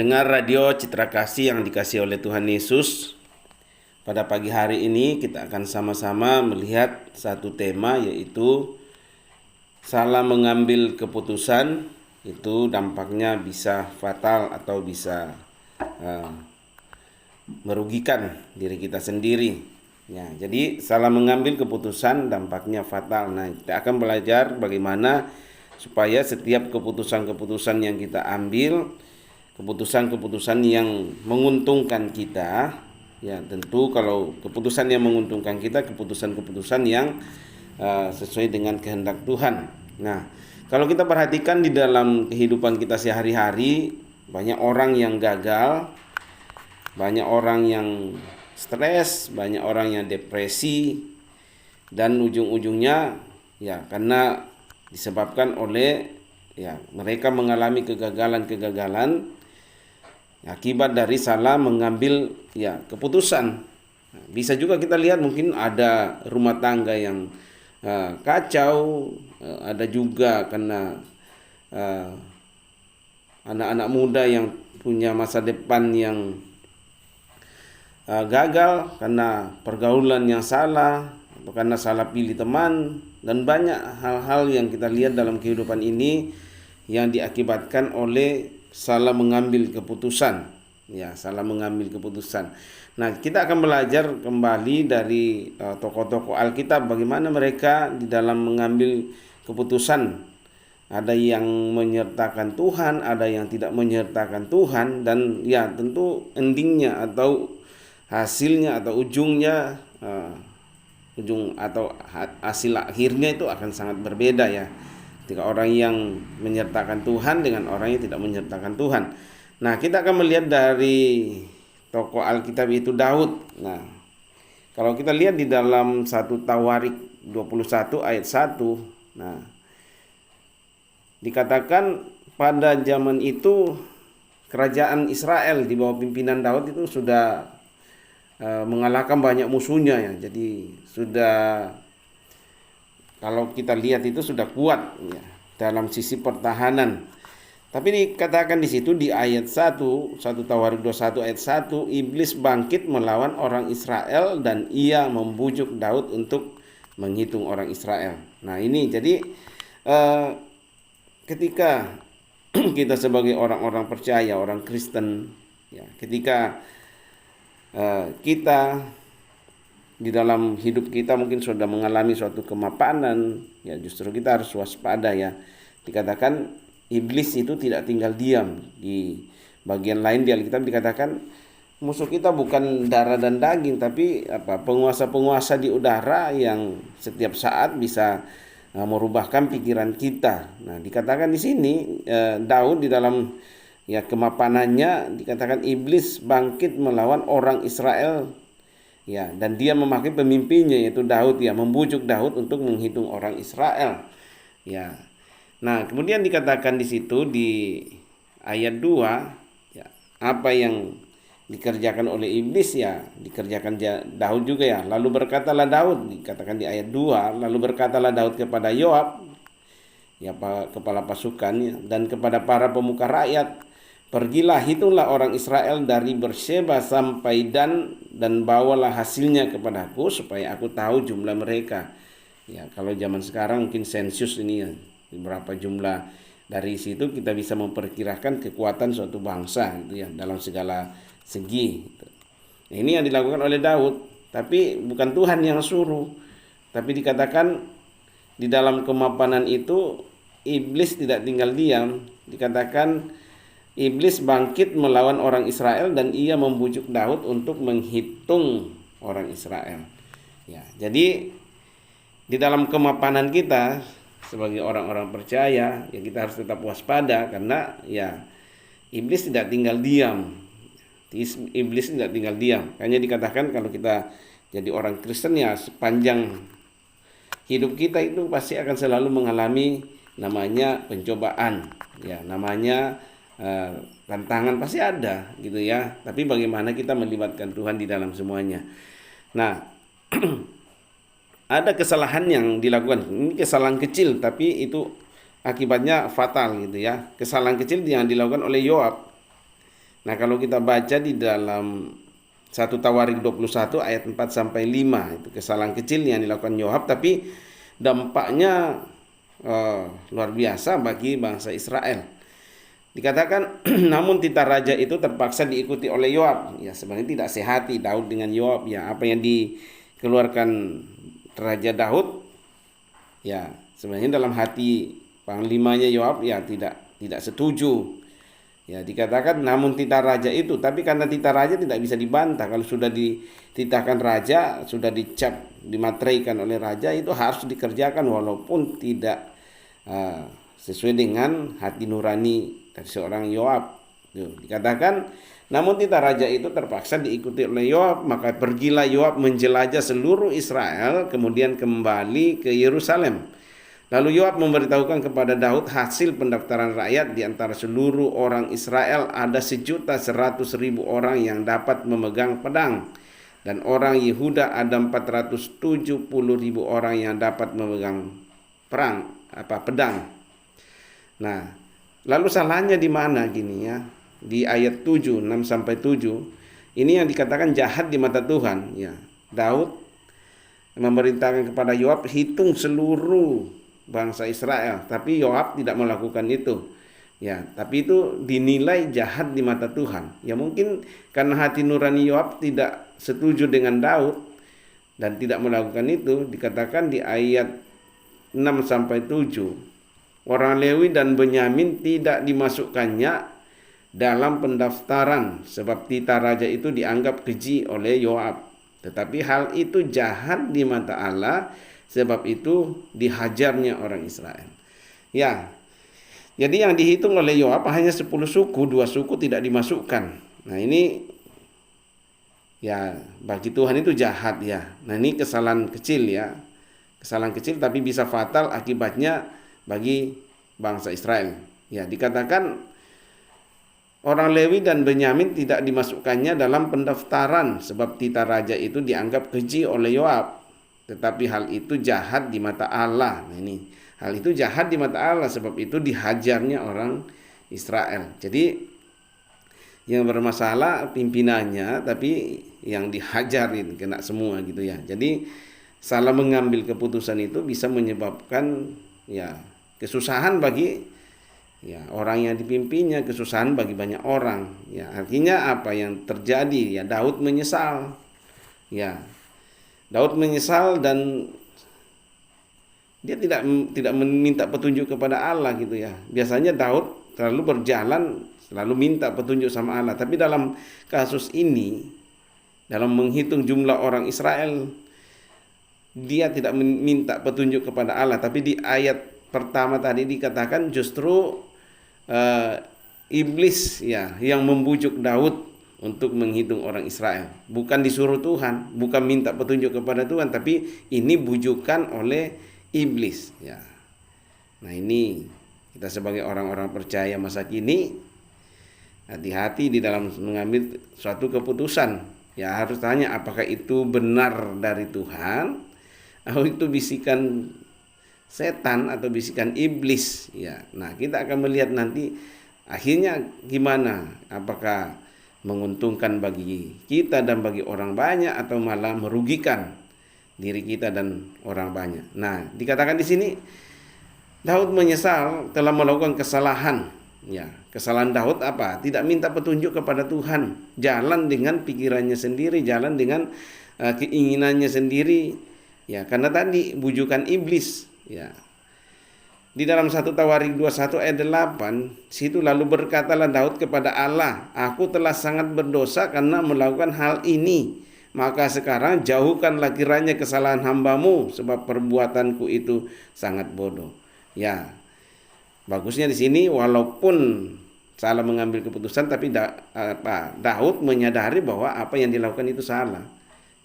Pendengar radio Citra Kasih yang dikasihi oleh Tuhan Yesus, pada pagi hari ini kita akan sama-sama melihat satu tema, yaitu salah mengambil keputusan itu dampaknya bisa fatal atau bisa uh, merugikan diri kita sendiri. Ya, jadi salah mengambil keputusan dampaknya fatal. Nah, kita akan belajar bagaimana supaya setiap keputusan-keputusan yang kita ambil, keputusan-keputusan yang menguntungkan kita, ya tentu kalau keputusan yang menguntungkan kita, keputusan-keputusan yang sesuai dengan kehendak Tuhan. Nah, kalau kita perhatikan di dalam kehidupan kita sehari-hari, banyak orang yang gagal, banyak orang yang stres, banyak orang yang depresi, dan ujung-ujungnya ya karena disebabkan oleh ya mereka mengalami kegagalan-kegagalan akibat dari salah mengambil ya keputusan. Nah, bisa juga kita lihat mungkin ada rumah tangga yang kacau, ada juga karena anak-anak muda yang punya masa depan yang gagal karena pergaulan yang salah atau karena salah pilih teman, dan banyak hal-hal yang kita lihat dalam kehidupan ini yang diakibatkan oleh salah mengambil keputusan. Ya, salah mengambil keputusan. Nah, kita akan belajar kembali dari tokoh-tokoh Alkitab bagaimana mereka di dalam mengambil keputusan. Ada yang menyertakan Tuhan, ada yang tidak menyertakan Tuhan, dan ya tentu endingnya atau hasilnya atau ujungnya ujung atau hasil akhirnya itu akan sangat berbeda ya. Ketika orang yang menyertakan Tuhan dengan orang yang tidak menyertakan Tuhan. Nah, kita akan melihat dari tokoh Alkitab itu Daud. Nah, kalau kita lihat di dalam 1 Tawarik 21 ayat 1, nah, dikatakan pada zaman itu kerajaan Israel di bawah pimpinan Daud itu sudah mengalahkan banyak musuhnya ya. Jadi sudah, kalau kita lihat itu sudah kuat ya, dalam sisi pertahanan. Tapi dikatakan di situ di ayat 1 Tawarik 21 ayat 1, iblis bangkit melawan orang Israel dan ia membujuk Daud untuk menghitung orang Israel. Nah, ini jadi ketika kita sebagai orang-orang percaya, orang Kristen ya, ketika kita di dalam hidup kita mungkin sudah mengalami suatu kemapanan, ya justru kita harus waspada ya. Dikatakan iblis itu tidak tinggal diam. Di bagian lain di Alkitab dikatakan musuh kita bukan darah dan daging, tapi penguasa-penguasa di udara yang setiap saat bisa merubahkan pikiran kita. Nah, dikatakan di sini Daud di dalam ya kemapanannya dikatakan iblis bangkit melawan orang Israel. Ya, dan dia memakai pemimpinnya yaitu Daud ya, membujuk Daud untuk menghitung orang Israel. Ya. Nah, kemudian dikatakan di situ di ayat 2 ya, apa yang dikerjakan oleh iblis ya dikerjakan Daud juga ya. Lalu berkatalah Daud, dikatakan di ayat 2, lalu berkatalah Daud kepada Yoab ya kepala pasukan dan kepada para pemuka rakyat, pergilah, hitunglah orang Israel dari Berseba sampai dan bawalah hasilnya kepadaku supaya aku tahu jumlah mereka. Ya, kalau zaman sekarang mungkin sensus ini ya, berapa jumlah. Dari situ kita bisa memperkirakan kekuatan suatu bangsa gitu ya dalam segala segi. Nah, ini yang dilakukan oleh Daud, tapi bukan Tuhan yang suruh. Tapi dikatakan di dalam kemapanan itu iblis tidak tinggal diam. Dikatakan iblis bangkit melawan orang Israel dan ia membujuk Daud untuk menghitung orang Israel. Ya, jadi di dalam kemapanan kita sebagai orang-orang percaya, ya kita harus tetap waspada karena ya iblis tidak tinggal diam. Iblis tidak tinggal diam. Hanya dikatakan kalau kita jadi orang Kristen ya sepanjang hidup kita itu pasti akan selalu mengalami namanya pencobaan, ya namanya tantangan pasti ada gitu ya. Tapi bagaimana kita melibatkan Tuhan di dalam semuanya. Nah, ada kesalahan yang dilakukan. Ini kesalahan kecil tapi itu akibatnya fatal gitu ya. Kesalahan kecil yang dilakukan oleh Yoab. Nah, kalau kita baca di dalam 1 Tawarik 21 ayat 4 sampai 5, itu kesalahan kecil yang dilakukan Yoab, tapi dampaknya luar biasa bagi bangsa Israel. Dikatakan, namun titah raja itu terpaksa diikuti oleh Yoab. Ya, sebenarnya tidak sehati Daud dengan Yoab. Ya, apa yang dikeluarkan Raja Daud, ya sebenarnya dalam hati panglimanya Yoab ya tidak setuju. Ya, dikatakan namun titah raja itu, tapi karena titah raja tidak bisa dibantah. Kalau sudah dititahkan raja, sudah dicap, dimateraikan oleh raja, itu harus dikerjakan walaupun tidak sesuai dengan hati nurani dari seorang Yoab. Dikatakan namun titah raja itu terpaksa diikuti oleh Yoab, maka pergilah Yoab menjelajah seluruh Israel, kemudian kembali ke Yerusalem. Lalu Yoab memberitahukan kepada Daud hasil pendaftaran rakyat di antara seluruh orang Israel ada 1.100.000 orang yang dapat memegang pedang, dan orang Yehuda ada 470.000 orang yang dapat memegang pedang. Nah, lalu salahnya di mana gini ya? Di ayat 7, 6 sampai 7. Ini yang dikatakan jahat di mata Tuhan, ya. Daud memerintahkan kepada Yoab hitung seluruh bangsa Israel, tapi Yoab tidak melakukan itu. Ya, tapi itu dinilai jahat di mata Tuhan. Ya, mungkin karena hati nurani Yoab tidak setuju dengan Daud dan tidak melakukan itu. Dikatakan di ayat 6 sampai 7, orang Lewi dan Benyamin tidak dimasukkannya dalam pendaftaran, sebab titah raja itu dianggap keji oleh Yoab. Tetapi hal itu jahat di mata Allah, sebab itu dihajarnya orang Israel. Ya, jadi yang dihitung oleh Yoab hanya 10 suku, 2 suku tidak dimasukkan. Nah, ini ya bagi Tuhan itu jahat ya. Nah, ini kesalahan kecil ya. Kesalahan kecil tapi bisa fatal akibatnya bagi bangsa Israel. Ya, dikatakan orang Lewi dan Benyamin tidak dimasukkannya dalam pendaftaran, sebab titah raja itu dianggap keji oleh Yoab. Tetapi hal itu jahat di mata Allah. Nah, ini hal itu jahat di mata Allah, sebab itu dihajarnya orang Israel. Jadi yang bermasalah pimpinannya, tapi yang dihajarin kena semua gitu ya. Jadi salah mengambil keputusan itu bisa menyebabkan ya kesusahan bagi ya orang yang dipimpinnya, kesusahan bagi banyak orang. Ya, artinya apa yang terjadi? Ya, Daud menyesal. Ya, Daud menyesal dan dia tidak meminta petunjuk kepada Allah gitu ya. Biasanya Daud selalu berjalan, selalu minta petunjuk sama Allah. Tapi dalam kasus ini, dalam menghitung jumlah orang Israel, dia tidak meminta petunjuk kepada Allah. Tapi di ayat pertama tadi dikatakan justru iblis ya yang membujuk Daud untuk menghitung orang Israel. Bukan disuruh Tuhan, bukan minta petunjuk kepada Tuhan, tapi ini bujukan oleh iblis ya. Nah, ini kita sebagai orang-orang percaya masa kini hati-hati di dalam mengambil suatu keputusan. Ya, harus tanya apakah itu benar dari Tuhan atau itu bisikan setan atau bisikan iblis ya. Nah, kita akan melihat nanti akhirnya gimana, apakah menguntungkan bagi kita dan bagi orang banyak atau malah merugikan diri kita dan orang banyak. Nah, dikatakan di sini Daud menyesal telah melakukan kesalahan. Ya, kesalahan Daud apa? Tidak minta petunjuk kepada Tuhan, jalan dengan pikirannya sendiri, jalan dengan keinginannya sendiri. Ya, karena tadi bujukan iblis. Ya. Di dalam 1 Tawarik 21 ayat 8, situ lalu berkatalah Daud kepada Allah, aku telah sangat berdosa karena melakukan hal ini. Maka sekarang jauhkanlah kiranya kesalahan hambamu, sebab perbuatanku itu sangat bodoh. Ya, bagusnya di sini walaupun salah mengambil keputusan, tapi Daud menyadari bahwa apa yang dilakukan itu salah.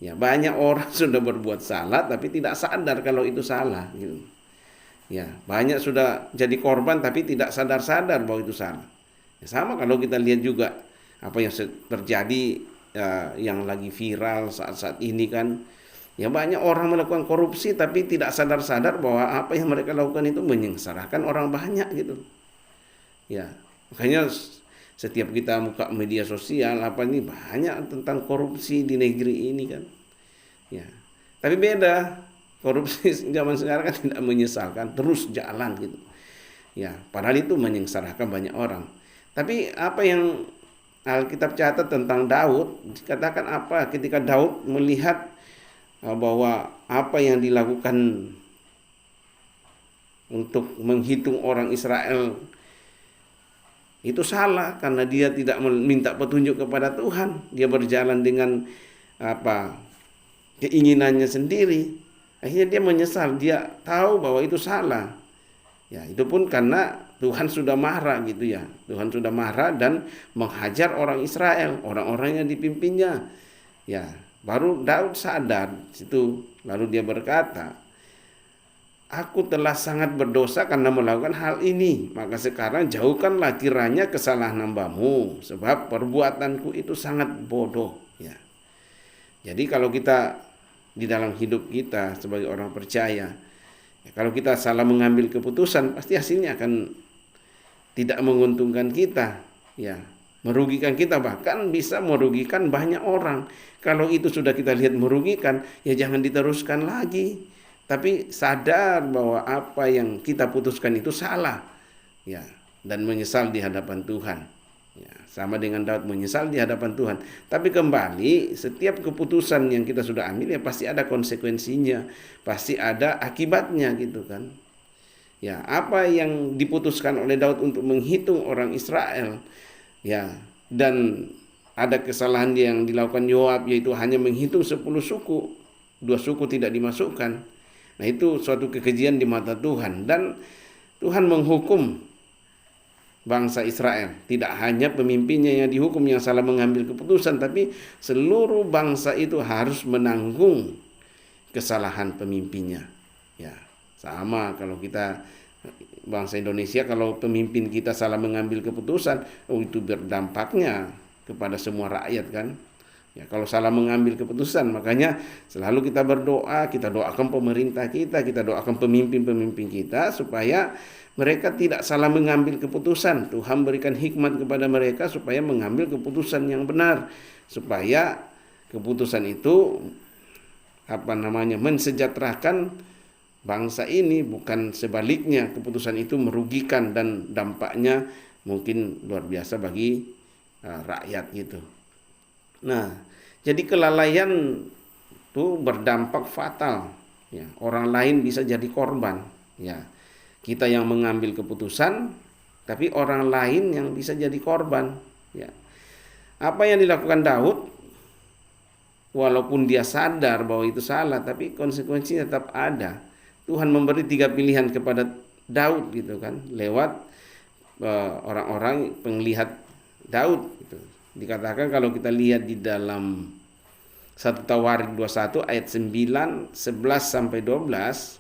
Ya, banyak orang sudah berbuat salah tapi tidak sadar kalau itu salah gitu. Ya, banyak sudah jadi korban tapi tidak sadar-sadar bahwa itu salah. Ya, sama kalau kita lihat juga apa yang terjadi yang lagi viral saat-saat ini kan. Ya, banyak orang melakukan korupsi tapi tidak sadar-sadar bahwa apa yang mereka lakukan itu menyengsarakan orang banyak gitu. Ya, makanya Setiap kita buka media sosial apa ini banyak tentang korupsi di negeri ini kan. Ya. Tapi beda, korupsi zaman sekarang kan tidak menyesalkan, terus jalan gitu. Ya, padahal itu menyengsarakan banyak orang. Tapi apa yang Alkitab catat tentang Daud, dikatakan apa ketika Daud melihat bahwa apa yang dilakukan untuk menghitung orang Israel itu salah karena dia tidak meminta petunjuk kepada Tuhan. Dia berjalan dengan keinginannya sendiri. Akhirnya dia menyesal, dia tahu bahwa itu salah. Ya, itu pun karena Tuhan sudah marah gitu ya. Tuhan sudah marah dan menghajar orang Israel, orang-orang yang dipimpinnya. Ya, baru Daud sadar situ, lalu dia berkata, "Aku telah sangat berdosa karena melakukan hal ini. Maka sekarang jauhkanlah kiranya kesalahan hamba-Mu, sebab perbuatanku itu sangat bodoh." Ya. Jadi kalau kita di dalam hidup kita sebagai orang percaya, ya, kalau kita salah mengambil keputusan, pasti hasilnya akan tidak menguntungkan kita, ya, merugikan kita, bahkan bisa merugikan banyak orang. Kalau itu sudah kita lihat merugikan, ya jangan diteruskan lagi. Tapi sadar bahwa apa yang kita putuskan itu salah, ya, dan menyesal di hadapan Tuhan. Ya, sama dengan Daud menyesal di hadapan Tuhan. Tapi kembali, setiap keputusan yang kita sudah ambil ya pasti ada konsekuensinya, pasti ada akibatnya gitu kan. Ya, apa yang diputuskan oleh Daud untuk menghitung orang Israel, ya, dan ada kesalahan yang dilakukan Yoab, yaitu hanya menghitung 10 suku, 2 suku tidak dimasukkan. Nah, itu suatu kekejian di mata Tuhan, dan Tuhan menghukum bangsa Israel. Tidak hanya pemimpinnya yang dihukum yang salah mengambil keputusan, tapi seluruh bangsa itu harus menanggung kesalahan pemimpinnya. Ya, sama kalau kita bangsa Indonesia, kalau pemimpin kita salah mengambil keputusan, itu berdampaknya kepada semua rakyat kan. Ya, kalau salah mengambil keputusan, makanya selalu kita berdoa, kita doakan pemerintah kita doakan pemimpin-pemimpin kita supaya mereka tidak salah mengambil keputusan. Tuhan berikan hikmat kepada mereka supaya mengambil keputusan yang benar, supaya keputusan itu mensejahterakan bangsa ini, bukan sebaliknya keputusan itu merugikan dan dampaknya mungkin luar biasa bagi rakyat gitu. Nah, jadi kelalaian itu berdampak fatal. Ya, orang lain bisa jadi korban. Ya, kita yang mengambil keputusan, tapi orang lain yang bisa jadi korban. Ya, apa yang dilakukan Daud, walaupun dia sadar bahwa itu salah, tapi konsekuensinya tetap ada. Tuhan memberi 3 pilihan kepada Daud gitu kan, lewat orang-orang penglihat Daud gitu. Dikatakan kalau kita lihat di dalam 1 Tawarik 21 ayat 9, 11 sampai 12,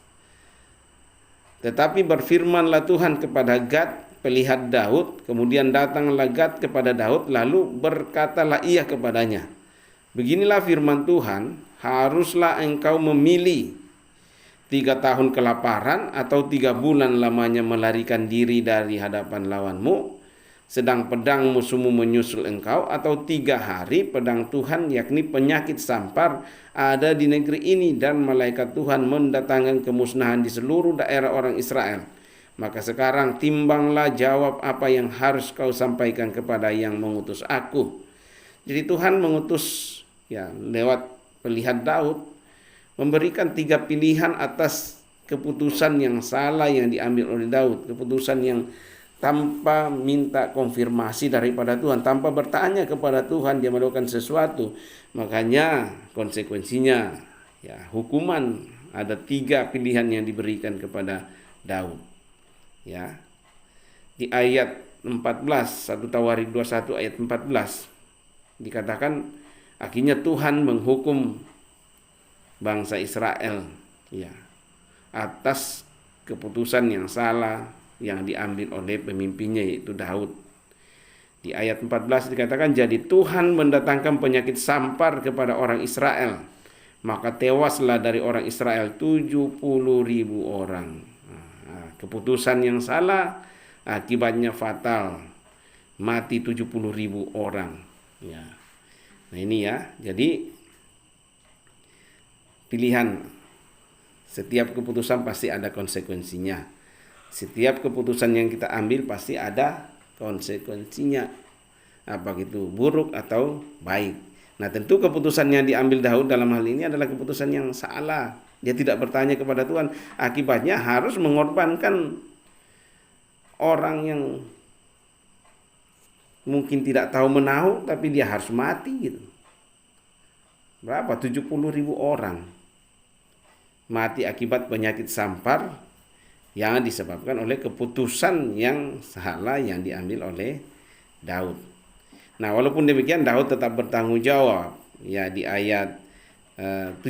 tetapi berfirmanlah Tuhan kepada Gad, pelihat Daud, kemudian datanglah Gad kepada Daud, lalu berkatalah ia kepadanya, "Beginilah firman Tuhan, haruslah engkau memilih 3 tahun kelaparan atau 3 bulan lamanya melarikan diri dari hadapan lawanmu, sedang pedang musuhmu menyusul engkau, atau 3 hari pedang Tuhan yakni penyakit sampar ada di negeri ini dan malaikat Tuhan mendatangkan kemusnahan di seluruh daerah orang Israel. Maka sekarang timbanglah jawab apa yang harus kau sampaikan kepada yang mengutus aku." Jadi Tuhan mengutus ya lewat pelihat Daud, memberikan 3 pilihan atas keputusan yang salah yang diambil oleh Daud, keputusan yang tanpa minta konfirmasi daripada Tuhan, tanpa bertanya kepada Tuhan dia melakukan sesuatu. Makanya konsekuensinya ya hukuman. Ada 3 pilihan yang diberikan kepada Daud. Ya. Di ayat 14, 1 Tawarik 21 ayat 14 dikatakan akhirnya Tuhan menghukum bangsa Israel ya atas keputusan yang salah yang diambil oleh pemimpinnya yaitu Daud. Di ayat 14 dikatakan, "Jadi Tuhan mendatangkan penyakit sampar kepada orang Israel, maka tewaslah dari orang Israel 70.000 orang." Keputusan yang salah akibatnya fatal. mati 70.000 orang. Ya. Nah ini ya, jadi pilihan, setiap keputusan pasti ada konsekuensinya. Setiap keputusan yang kita ambil pasti ada konsekuensinya, apa itu buruk atau baik. Nah tentu keputusan yang diambil Daud dalam hal ini adalah keputusan yang salah. Dia tidak bertanya kepada Tuhan, akibatnya harus mengorbankan orang yang mungkin tidak tahu menahu, tapi dia harus mati gitu. Berapa? 70.000 orang mati akibat penyakit sampar yang disebabkan oleh keputusan yang salah yang diambil oleh Daud. Nah, walaupun demikian Daud tetap bertanggung jawab. Ya, di ayat 17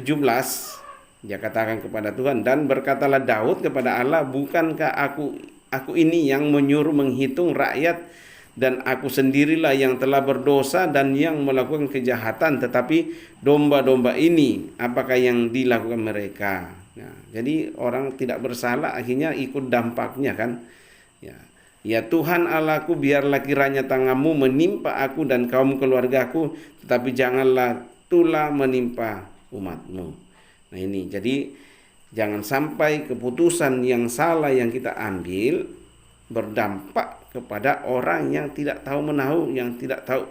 dia katakan kepada Tuhan, dan berkatalah Daud kepada Allah, bukankah aku ini yang menyuruh menghitung rakyat, dan aku sendirilah yang telah berdosa dan yang melakukan kejahatan, tetapi domba-domba ini apakah yang dilakukan mereka? Nah, jadi orang tidak bersalah akhirnya ikut dampaknya kan. Ya Tuhan Allahku, biarlah kiranya tanganmu menimpa aku dan kaum keluargaku, tetapi janganlah tulah menimpa umatmu. Nah ini, jadi jangan sampai keputusan yang salah yang kita ambil berdampak kepada orang yang tidak tahu menahu, yang tidak tahu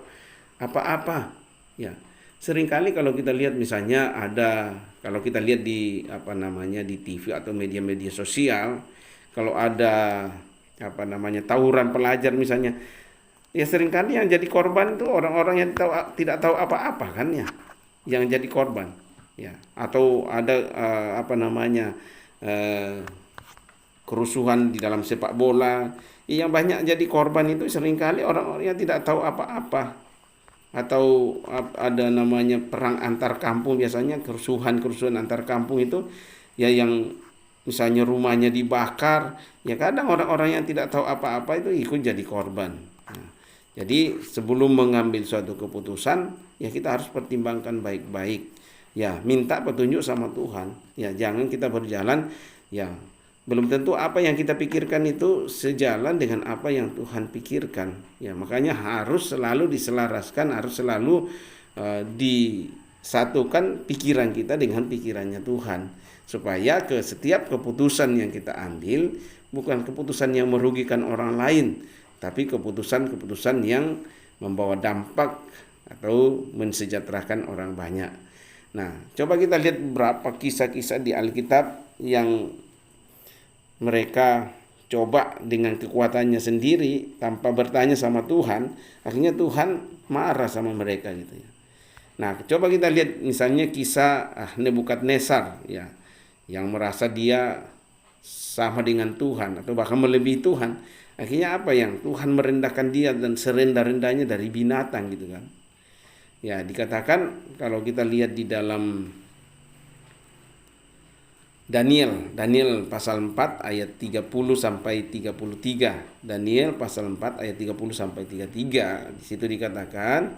apa-apa. Ya, seringkali kalau kita lihat misalnya kalau kita lihat di di TV atau media-media sosial, kalau ada tawuran pelajar misalnya, ya seringkali yang jadi korban itu orang-orang yang tidak tahu apa-apa kan ya, yang jadi korban. Ya, atau ada kerusuhan di dalam sepak bola, yang banyak jadi korban itu seringkali orang-orang yang tidak tahu apa-apa. Atau ada perang antar kampung, biasanya kerusuhan antar kampung itu ya, yang misalnya rumahnya dibakar, ya kadang orang-orang yang tidak tahu apa-apa itu ikut jadi korban. Nah, jadi sebelum mengambil suatu keputusan, ya kita harus pertimbangkan baik-baik. Ya, minta petunjuk sama Tuhan. Ya, jangan kita berjalan ya belum tentu apa yang kita pikirkan itu sejalan dengan apa yang Tuhan pikirkan. Ya, makanya harus selalu diselaraskan, harus selalu disatukan pikiran kita dengan pikirannya Tuhan, supaya ke setiap keputusan yang kita ambil bukan keputusan yang merugikan orang lain, tapi keputusan-keputusan yang membawa dampak atau mensejahterakan orang banyak. Nah, coba kita lihat beberapa kisah-kisah di Alkitab yang mereka coba dengan kekuatannya sendiri tanpa bertanya sama Tuhan, akhirnya Tuhan marah sama mereka gitu ya. Nah, coba kita lihat misalnya kisah Nebukadnezar ya, yang merasa dia sama dengan Tuhan atau bahkan melebihi Tuhan. Akhirnya apa, yang Tuhan merendahkan dia dan serendah-rendahnya dari binatang gitu kan. Ya, dikatakan kalau kita lihat di dalam Daniel pasal 4 ayat 30 sampai 33. Daniel pasal 4 ayat 30 sampai 33. Di situ dikatakan,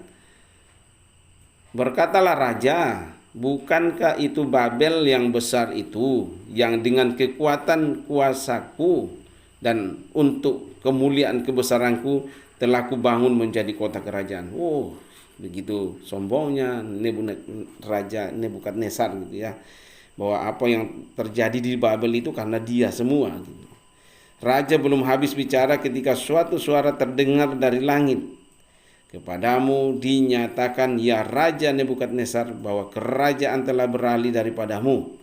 berkatalah raja, bukankah itu Babel yang besar itu, yang dengan kekuatan kuasaku dan untuk kemuliaan kebesaranku telah kubangun menjadi kota kerajaan. Begitu sombongnya Raja Nebukadnezar gitu ya, bahwa apa yang terjadi di Babel itu karena dia semua gitu. Raja belum habis bicara ketika suatu suara terdengar dari langit, kepadamu dinyatakan ya Raja Nebukadnezar, bahwa kerajaan telah beralih daripadamu.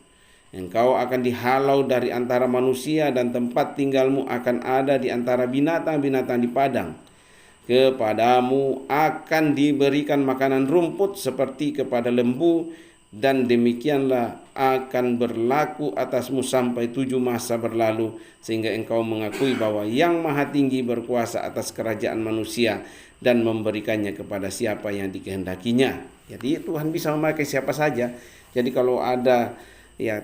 Engkau akan dihalau dari antara manusia dan tempat tinggalmu akan ada di antara binatang-binatang di padang. Kepadamu akan diberikan makanan rumput seperti kepada lembu, dan demikianlah akan berlaku atasmu sampai 7 masa berlalu, sehingga engkau mengakui bahwa Yang Maha Tinggi berkuasa atas kerajaan manusia dan memberikannya kepada siapa yang dikehendakinya. Jadi Tuhan bisa memakai siapa saja. Jadi kalau ada, ya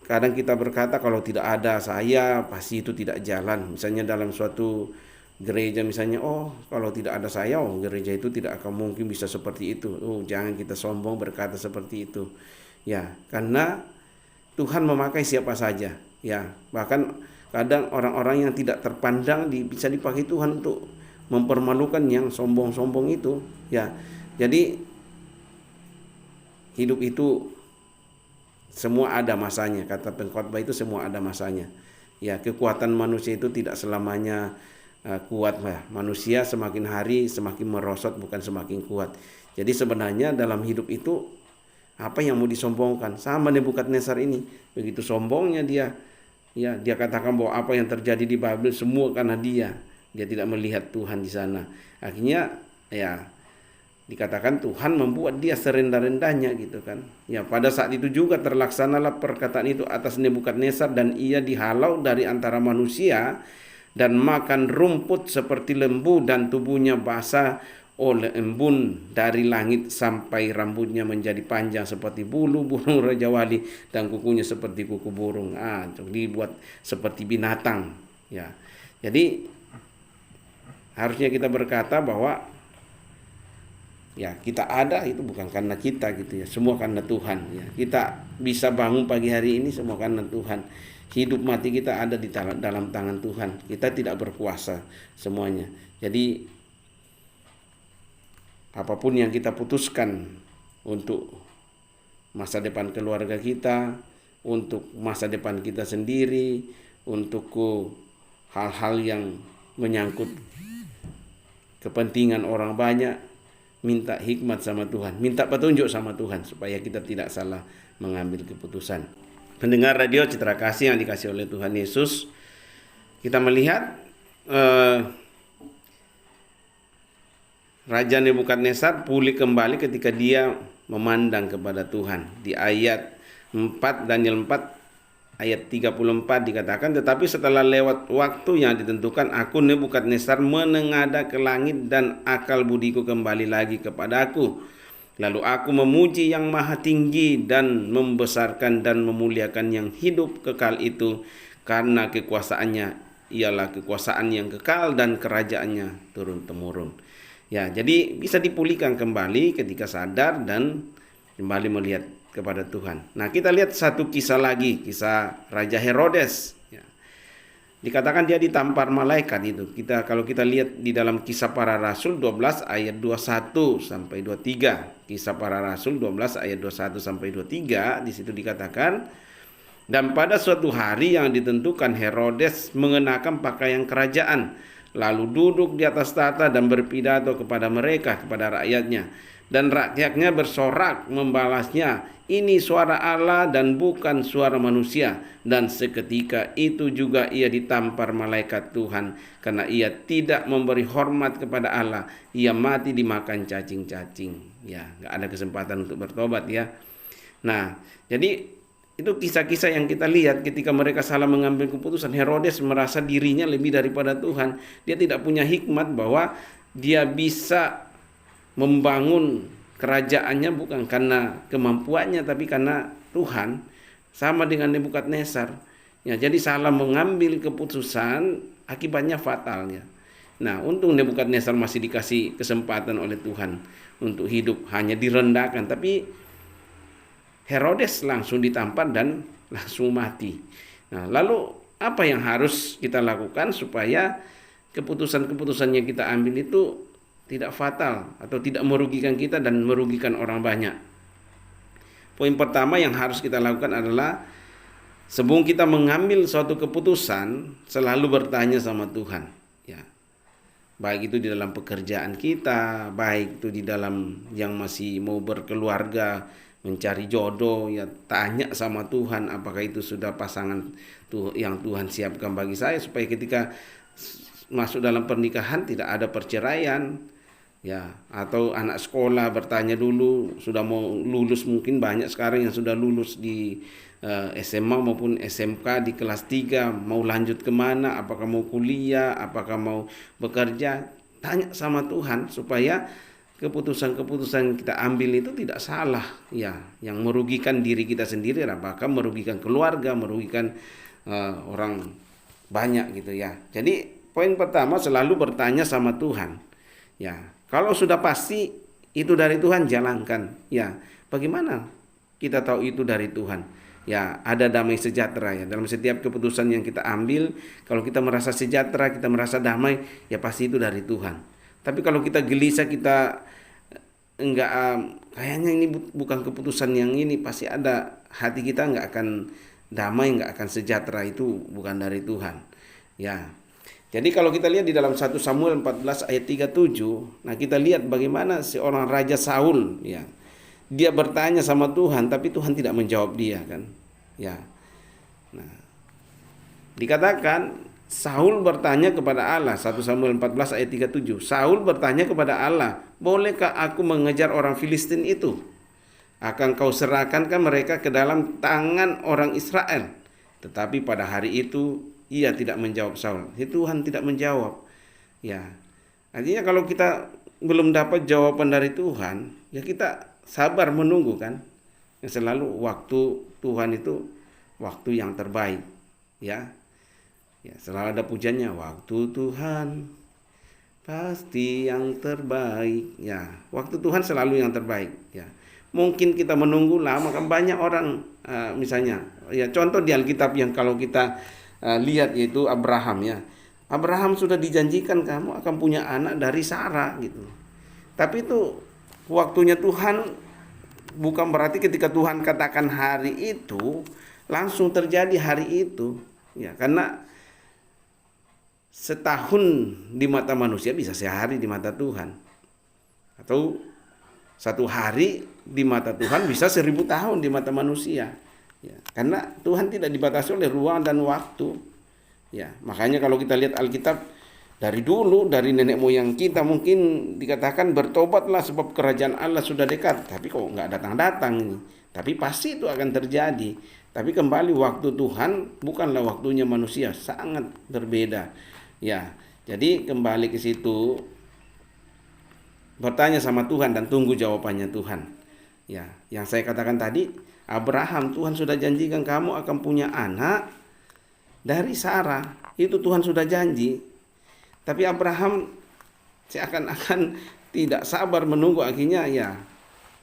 kadang kita berkata kalau tidak ada saya pasti itu tidak jalan. Misalnya dalam suatu gereja misalnya, kalau tidak ada saya, gereja itu tidak akan mungkin bisa seperti itu. Jangan kita sombong berkata seperti itu. Ya, karena Tuhan memakai siapa saja. Ya, bahkan kadang orang-orang yang tidak terpandang bisa dipakai Tuhan untuk mempermalukan yang sombong-sombong itu, ya. Jadi hidup itu semua ada masanya, kata pengkhotbah itu semua ada masanya. Ya, kekuatan manusia itu tidak selamanya kuat lah. Manusia semakin hari semakin merosot, bukan semakin kuat. Jadi sebenarnya dalam hidup itu apa yang mau disombongkan? Sama Nebukadnezar ini, begitu sombongnya dia. Ya, dia katakan bahwa apa yang terjadi di Babel semua karena dia. Dia tidak melihat Tuhan di sana. Akhirnya ya dikatakan Tuhan membuat dia serendah-rendahnya gitu kan. Ya, pada saat itu juga terlaksanalah perkataan itu atas Nebukadnezar, dan ia dihalau dari antara manusia dan makan rumput seperti lembu, dan tubuhnya basah oleh embun dari langit sampai rambutnya menjadi panjang seperti bulu burung raja wali dan kukunya seperti kuku burung. Dibuat seperti binatang. Ya. Jadi harusnya kita berkata bahwa ya kita ada itu bukan karena kita gitu ya, semua karena Tuhan ya. Kita bisa bangun pagi hari ini semua karena Tuhan. Hidup mati kita ada di dalam tangan Tuhan. Kita tidak berkuasa semuanya. Jadi apapun yang kita putuskan untuk masa depan keluarga kita, untuk masa depan kita sendiri, untuk hal-hal yang menyangkut kepentingan orang banyak, minta hikmat sama Tuhan, minta petunjuk sama Tuhan supaya kita tidak salah mengambil keputusan. Pendengar radio Citra Kasih yang dikasih oleh Tuhan Yesus, kita melihat Raja Nebukadnezar pulih kembali ketika dia memandang kepada Tuhan. Di ayat 4, Daniel 4 ayat 34 dikatakan, tetapi setelah lewat waktu yang ditentukan, aku Nebukadnezar menengadah ke langit dan akal budiku kembali lagi kepadaku. Lalu aku memuji yang maha tinggi dan membesarkan dan memuliakan yang hidup kekal itu, karena kekuasaannya ialah kekuasaan yang kekal dan kerajaannya turun-temurun. Ya, jadi bisa dipulihkan kembali ketika sadar dan kembali melihat kepada Tuhan. Nah, kita lihat satu kisah lagi, kisah Raja Herodes. Ya. Dikatakan dia ditampar malaikat itu. Kalau kita lihat di dalam Kisah Para Rasul 12 ayat 21 sampai 23. Kisah Para Rasul 12 ayat 21 sampai 23, di situ dikatakan, dan pada suatu hari yang ditentukan Herodes mengenakan pakaian kerajaan, lalu duduk di atas tahta dan berpidato kepada mereka, kepada rakyatnya. Dan rakyatnya bersorak membalasnya, ini suara Allah dan bukan suara manusia. Dan seketika itu juga ia ditampar malaikat Tuhan, karena ia tidak memberi hormat kepada Allah. Ia mati dimakan cacing-cacing. Ya, gak ada kesempatan untuk bertobat ya. Nah, jadi itu kisah-kisah yang kita lihat ketika mereka salah mengambil keputusan. Herodes merasa dirinya lebih daripada Tuhan. Dia tidak punya hikmat bahwa dia bisa membangun kerajaannya bukan karena kemampuannya, tapi karena Tuhan. Sama dengan Nebukadnezar. Ya, jadi salah mengambil keputusan akibatnya fatal ya. Nah, untung Nebukadnezar masih dikasih kesempatan oleh Tuhan untuk hidup, hanya direndahkan, tapi Herodes langsung ditampar dan langsung mati. Nah, lalu apa yang harus kita lakukan supaya keputusan-keputusan yang kita ambil itu tidak fatal atau tidak merugikan kita dan merugikan orang banyak? Poin pertama yang harus kita lakukan adalah sebelum kita mengambil suatu keputusan, selalu bertanya sama Tuhan. Ya. Baik itu di dalam pekerjaan kita, baik itu di dalam yang masih mau berkeluarga, mencari jodoh, ya tanya sama Tuhan apakah itu sudah pasangan yang Tuhan siapkan bagi saya, supaya ketika masuk dalam pernikahan tidak ada perceraian ya. Atau anak sekolah bertanya dulu, sudah mau lulus, mungkin banyak sekarang yang sudah lulus di SMA maupun SMK di kelas 3, mau lanjut kemana, apakah mau kuliah, apakah mau bekerja, tanya sama Tuhan supaya keputusan-keputusan kita ambil itu tidak salah ya, yang merugikan diri kita sendiri, bahkan merugikan keluarga, merugikan orang banyak gitu ya. Jadi poin pertama selalu bertanya sama Tuhan ya. Kalau sudah pasti itu dari Tuhan, jalankan ya. Bagaimana kita tahu itu dari Tuhan? ya ada damai sejahtera ya. Dalam setiap keputusan yang kita ambil, kalau kita merasa sejahtera, kita merasa damai, ya pasti itu dari Tuhan. Tapi kalau kita gelisah, kita enggak kayaknya ini bukan keputusan yang ini, pasti ada hati kita enggak akan damai, enggak akan sejahtera, itu bukan dari Tuhan. Ya. Jadi kalau kita lihat di dalam 1 Samuel 14 ayat 37, nah kita lihat bagaimana seorang Raja Saul ya. Dia bertanya sama Tuhan tapi Tuhan tidak menjawab dia kan. Ya. Nah, dikatakan Saul bertanya kepada Allah, 1 Samuel 14 ayat 37. Saul bertanya kepada Allah, "Bolehkah aku mengejar orang Filistin itu? Akan kau serahkankah mereka ke dalam tangan orang Israel?" Tetapi pada hari itu ia tidak menjawab Saul. Tuhan tidak menjawab. Ya. Artinya kalau kita belum dapat jawaban dari Tuhan, ya kita sabar menunggu kan. Yang selalu waktu Tuhan itu waktu yang terbaik. Ya. Ya, selalu ada pujiannya, waktu Tuhan pasti yang terbaik. Ya, waktu Tuhan selalu yang terbaik. Ya. Mungkin kita menunggu lama kan, banyak orang misalnya ya contoh di Alkitab yang kalau kita lihat yaitu Abraham ya. Abraham sudah dijanjikan kamu akan punya anak dari Sarah gitu. Tapi itu waktunya Tuhan, bukan berarti ketika Tuhan katakan hari itu langsung terjadi hari itu. Ya, karena setahun di mata manusia bisa sehari di mata Tuhan. Atau satu hari di mata Tuhan bisa 1000 tahun di mata manusia. Ya, karena Tuhan tidak dibatasi oleh ruang dan waktu. Ya, makanya kalau kita lihat Alkitab dari dulu, dari nenek moyang kita mungkin dikatakan bertobatlah sebab kerajaan Allah sudah dekat. Tapi kok nggak datang-datang ini. Tapi pasti itu akan terjadi. Tapi kembali waktu Tuhan bukanlah waktunya manusia, sangat berbeda. Ya, jadi kembali ke situ, bertanya sama Tuhan dan tunggu jawabannya Tuhan. Ya, yang saya katakan tadi, Abraham, Tuhan sudah janjikan kamu akan punya anak dari Sarah. Itu Tuhan sudah janji. Tapi Abraham seakan-akan tidak sabar menunggu, akhirnya ya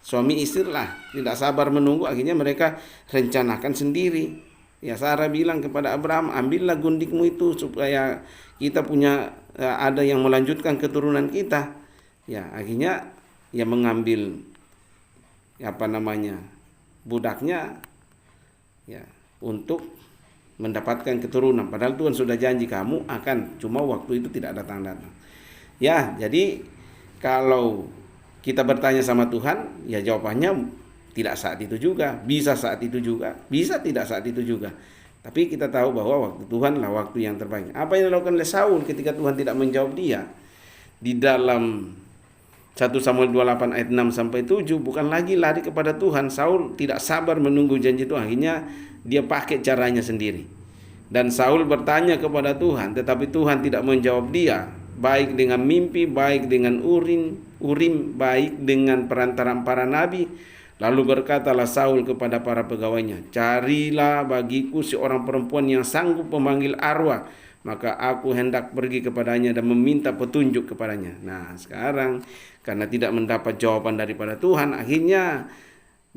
suami istri lah tidak sabar menunggu, akhirnya mereka rencanakan sendiri. Ya, Sarah bilang kepada Abraham, ambillah gundikmu itu supaya kita punya ada yang melanjutkan keturunan kita. Ya, akhirnya ya mengambil budaknya ya untuk mendapatkan keturunan. Padahal Tuhan sudah janji kamu akan, cuma waktu itu tidak datang-datang. Ya, jadi kalau kita bertanya sama Tuhan, ya jawabannya tidak saat itu juga, bisa saat itu juga, bisa tidak saat itu juga. Tapi kita tahu bahwa waktu Tuhan lah waktu yang terbaik. Apa yang dilakukan oleh Saul ketika Tuhan tidak menjawab dia? Di dalam 1 Samuel 28 ayat 6 sampai 7 bukan lagi lari kepada Tuhan. Saul tidak sabar menunggu janji Tuhan. Akhirnya dia pakai caranya sendiri. Dan Saul bertanya kepada Tuhan, tetapi Tuhan tidak menjawab dia, baik dengan mimpi, baik dengan urim, baik dengan perantaraan para nabi. Lalu berkatalah Saul kepada para pegawainya, carilah bagiku seorang perempuan yang sanggup memanggil arwah, maka aku hendak pergi kepadanya dan meminta petunjuk kepadanya. Nah, sekarang karena tidak mendapat jawaban daripada Tuhan, akhirnya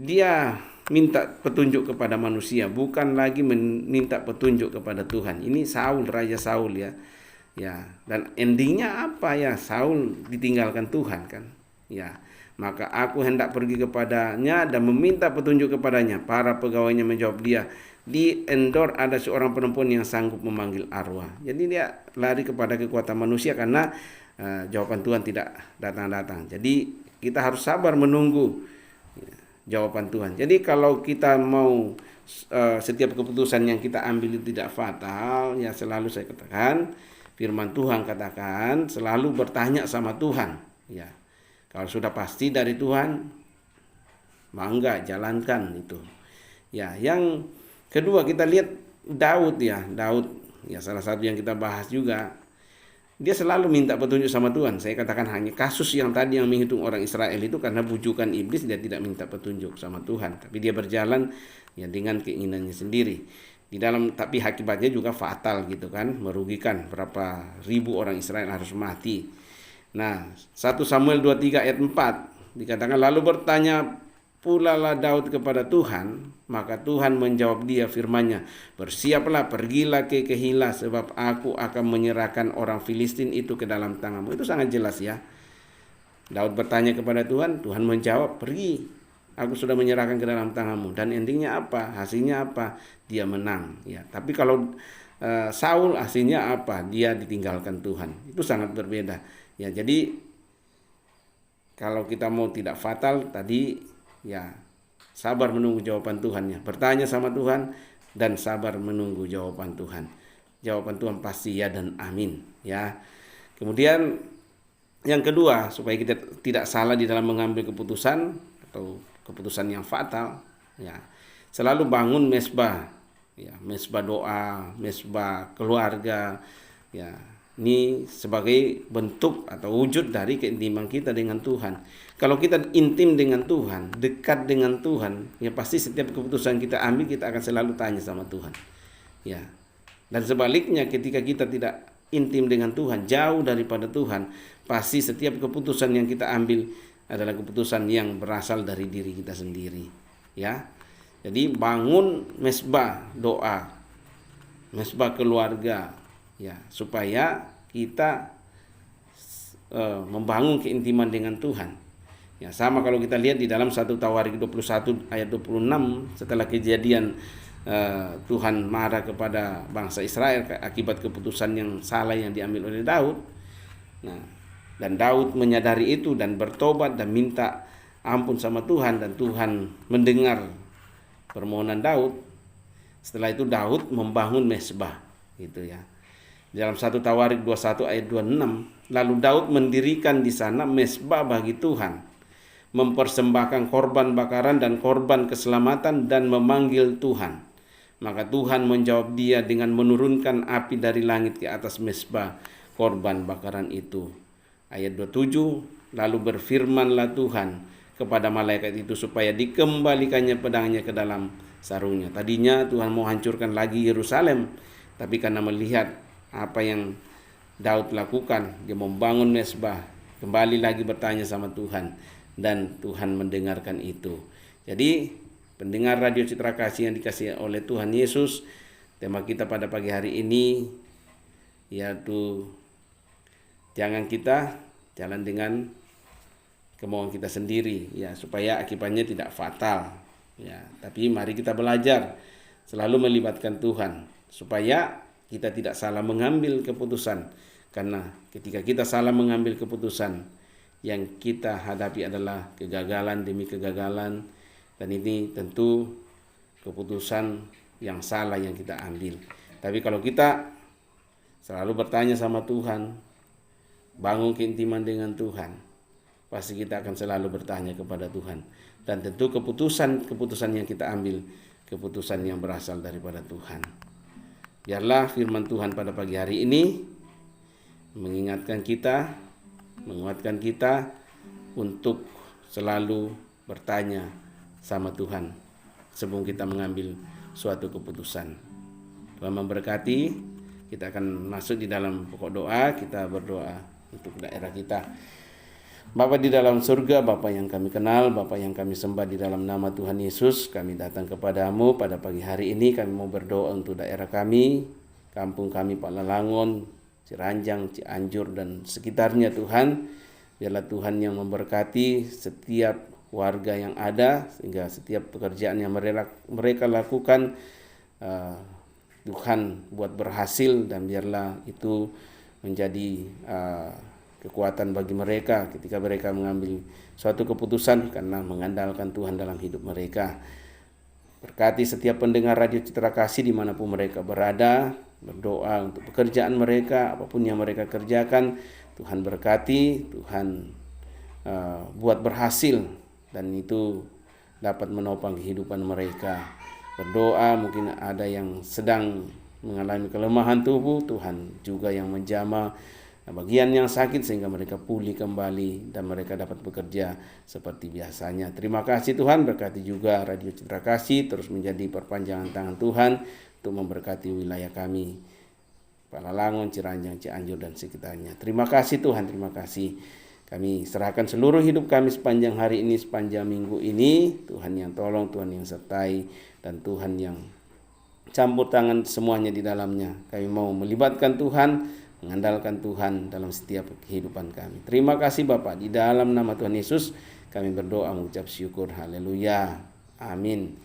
dia minta petunjuk kepada manusia, bukan lagi meminta petunjuk kepada Tuhan. Ini Saul, Raja Saul ya. Ya, dan endingnya apa ya? Saul ditinggalkan Tuhan kan. Ya. Maka aku hendak pergi kepadanya dan meminta petunjuk kepadanya. Para pegawainya menjawab dia, di Endor ada seorang perempuan yang sanggup memanggil arwah. Jadi dia lari kepada kekuatan manusia karena jawaban Tuhan tidak datang-datang. Jadi kita harus sabar menunggu jawaban Tuhan. Jadi kalau kita mau setiap keputusan yang kita ambil itu tidak fatal, ya selalu saya katakan, firman Tuhan katakan selalu bertanya sama Tuhan. Ya, kalau sudah pasti dari Tuhan, mangga jalankan itu. Ya, yang kedua kita lihat Daud ya. Daud ya salah satu yang kita bahas juga. Dia selalu minta petunjuk sama Tuhan. Saya katakan hanya kasus yang tadi yang menghitung orang Israel itu karena bujukan iblis dia tidak minta petunjuk sama Tuhan, tapi dia berjalan ya dengan keinginannya sendiri. Di dalam tapi akibatnya juga fatal gitu kan, merugikan berapa ribu orang Israel harus mati. Nah, 1 Samuel 23 ayat 4 dikatakan lalu bertanya pulalah Daud kepada Tuhan, maka Tuhan menjawab dia firman-Nya, bersiaplah, pergilah ke Kehilah, sebab aku akan menyerahkan orang Filistin itu ke dalam tanganmu. Itu sangat jelas ya. Daud bertanya kepada Tuhan, Tuhan menjawab, pergi, aku sudah menyerahkan ke dalam tanganmu. Dan endingnya apa? Hasilnya apa? Dia menang. Ya, tapi kalau Saul hasilnya apa? Dia ditinggalkan Tuhan. Itu sangat berbeda. Ya, jadi kalau kita mau tidak fatal tadi, ya sabar menunggu jawaban Tuhan ya. Bertanya sama Tuhan dan sabar menunggu jawaban Tuhan. Jawaban Tuhan pasti ya dan amin ya. Kemudian yang kedua, supaya kita tidak salah di dalam mengambil keputusan atau keputusan yang fatal ya. Selalu bangun mesbah ya, mesbah doa, mesbah keluarga ya. Ini sebagai bentuk atau wujud dari keintiman kita dengan Tuhan. Kalau kita intim dengan Tuhan, dekat dengan Tuhan, ya pasti setiap keputusan kita ambil kita akan selalu tanya sama Tuhan. Ya. Dan sebaliknya ketika kita tidak intim dengan Tuhan, jauh daripada Tuhan, pasti setiap keputusan yang kita ambil adalah keputusan yang berasal dari diri kita sendiri. Ya. Jadi bangun mesbah doa, mesbah keluarga. Ya, supaya kita membangun keintiman dengan Tuhan. Ya, sama kalau kita lihat di dalam 1 Tawarik 21 ayat 26 setelah kejadian Tuhan marah kepada bangsa Israel akibat keputusan yang salah yang diambil oleh Daud. Nah, dan Daud menyadari itu dan bertobat dan minta ampun sama Tuhan, dan Tuhan mendengar permohonan Daud. Setelah itu Daud membangun mesbah, gitu ya. Dalam 1 Tawarik 21 ayat 26, lalu Daud mendirikan di sana mesbah bagi Tuhan, mempersembahkan korban bakaran dan korban keselamatan dan memanggil Tuhan. Maka Tuhan menjawab dia dengan menurunkan api dari langit ke atas mesbah korban bakaran itu. Ayat 27, lalu berfirmanlah Tuhan kepada malaikat itu supaya dikembalikannya pedangnya ke dalam sarungnya. Tadinya Tuhan mau hancurkan lagi Yerusalem, tapi karena melihat apa yang Daud lakukan, dia membangun mesbah, kembali lagi bertanya sama Tuhan, dan Tuhan mendengarkan itu. Jadi pendengar Radio Citra Kasih yang dikasihi oleh Tuhan Yesus, tema kita pada pagi hari ini yaitu jangan kita jalan dengan kemauan kita sendiri ya, supaya akibatnya tidak fatal ya. Tapi mari kita belajar selalu melibatkan Tuhan supaya kita tidak salah mengambil keputusan, karena ketika kita salah mengambil keputusan, yang kita hadapi adalah kegagalan demi kegagalan, dan ini tentu keputusan yang salah yang kita ambil. Tapi kalau kita selalu bertanya sama Tuhan, bangun keintiman dengan Tuhan, pasti kita akan selalu bertanya kepada Tuhan, dan tentu keputusan yang kita ambil, keputusan yang berasal daripada Tuhan. Biarlah firman Tuhan pada pagi hari ini mengingatkan kita, menguatkan kita untuk selalu bertanya sama Tuhan sebelum kita mengambil suatu keputusan. Tuhan memberkati. Kita akan masuk di dalam pokok doa. Kita berdoa untuk daerah kita. Bapa di dalam surga, Bapa yang kami kenal, Bapa yang kami sembah di dalam nama Tuhan Yesus, kami datang kepadamu pada pagi hari ini. Kami mau berdoa untuk daerah kami, kampung kami Palalangon, Ciranjang, Cianjur dan sekitarnya Tuhan. Biarlah Tuhan yang memberkati setiap warga yang ada, sehingga setiap pekerjaan yang mereka lakukan Tuhan buat berhasil, dan biarlah itu menjadi kekuatan bagi mereka ketika mereka mengambil suatu keputusan karena mengandalkan Tuhan dalam hidup mereka. Berkati setiap pendengar Radio Citra Kasih dimanapun mereka berada, berdoa untuk pekerjaan mereka, apapun yang mereka kerjakan, Tuhan berkati, Tuhan buat berhasil, dan itu dapat menopang kehidupan mereka. Berdoa, mungkin ada yang sedang mengalami kelemahan tubuh, Tuhan juga yang menjamah bagian yang sakit sehingga mereka pulih kembali dan mereka dapat bekerja seperti biasanya. Terima kasih Tuhan, berkati juga Radio Citra Kasih terus menjadi perpanjangan tangan Tuhan untuk memberkati wilayah kami, Palalangon, Ciranjang, Cianjur dan sekitarnya. Terima kasih Tuhan, terima kasih. Kami serahkan seluruh hidup kami sepanjang hari ini, sepanjang minggu ini. Tuhan yang tolong, Tuhan yang sertai, dan Tuhan yang campur tangan semuanya di dalamnya. Kami mau melibatkan Tuhan, mengandalkan Tuhan dalam setiap kehidupan kami. Terima kasih Bapak, di dalam nama Tuhan Yesus kami berdoa mengucap syukur. Haleluya. Amin.